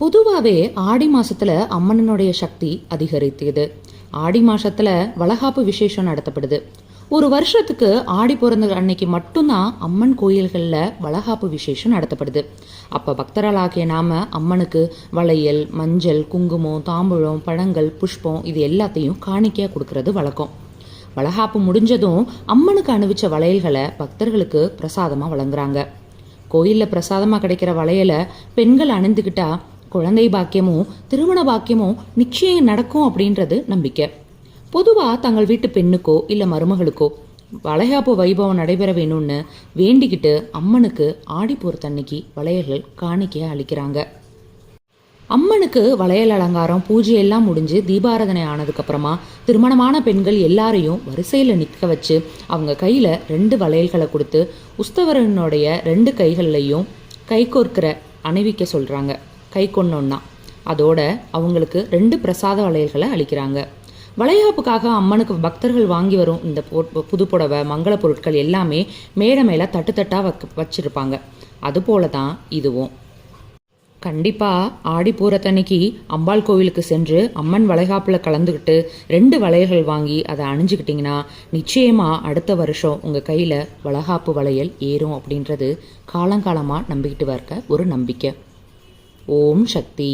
பொதுவாகவே ஆடி மாசத்துல அம்மனுடைய சக்தி அதிகரித்தது. ஆடி மாசத்துல வளகாப்பு விசேஷம் நடத்தப்படுது. ஒரு வருஷத்துக்கு ஆடி பிறந்த அன்னைக்கு மட்டும்தான் அம்மன் கோயில்களில் வளகாப்பு விசேஷம் நடத்தப்படுது. அப்போ பக்தர்களாகிய நாம அம்மனுக்கு வளையல், மஞ்சள், குங்குமம், தாம்பூலம், பழங்கள், புஷ்பம் இது எல்லாத்தையும் காணிக்கையா கொடுக்கறது வழக்கம். வளகாப்பு முடிஞ்சதும் அம்மனுக்கு அணிவிச்ச வளையல்களை பக்தர்களுக்கு பிரசாதமா வழங்குறாங்க. கோயிலில் பிரசாதமா கிடைக்கிற வளையலை பெண்கள் அணிந்துக்கிட்டா குழந்தை பாக்கியமும் திருமண பாக்கியமும் நிச்சயம் நடக்கும் அப்படின்றது நம்பிக்கை. பொதுவாக தங்கள் வீட்டு பெண்ணுக்கோ இல்லை மருமகளுக்கோ வளைகாப்பு வைபவம் நடைபெற வேணும்னு வேண்டிக்கிட்டு அம்மனுக்கு ஆடி போகிறதன்னைக்கு வளையல்கள் காணிக்கையை அளிக்கிறாங்க. அம்மனுக்கு வளையல் அலங்காரம் பூஜை எல்லாம் முடிஞ்சு தீபாராதனை ஆனதுக்கப்புறமா திருமணமான பெண்கள் எல்லாரையும் வரிசையில் நிற்க வச்சு அவங்க கையில் 2 வளையல்களை கொடுத்து உஸ்தவரனுடைய 2 கைகள்லையும் கை கோர்க்கிற அணிவிக்க சொல்கிறாங்க. கை கொண்டோன்னா அதோட அவங்களுக்கு 2 பிரசாத வளையல்களை அளிக்கிறாங்க. வளைகாப்புக்காக அம்மனுக்கு பக்தர்கள் வாங்கி வரும் இந்த புது புடவை, மங்கள பொருட்கள் எல்லாமே மேடை மேலே தட்டாக வச்சிருப்பாங்க. அதுபோல தான் இதுவும். கண்டிப்பாக ஆடி பூரத்தன்னைக்கு அம்பாள் கோவிலுக்கு சென்று அம்மன் வளைகாப்பில் கலந்துக்கிட்டு 2 வளையல்கள் வாங்கி அதை அணிஞ்சுக்கிட்டிங்கன்னா நிச்சயமாக அடுத்த வருஷம் உங்கள் கையில் வளைகாப்பு வளையல் ஏறும் அப்படின்றது காலங்காலமாக நம்பிக்கிட்டு வர்க்க ஒரு நம்பிக்கை. ஓம் சக்தி.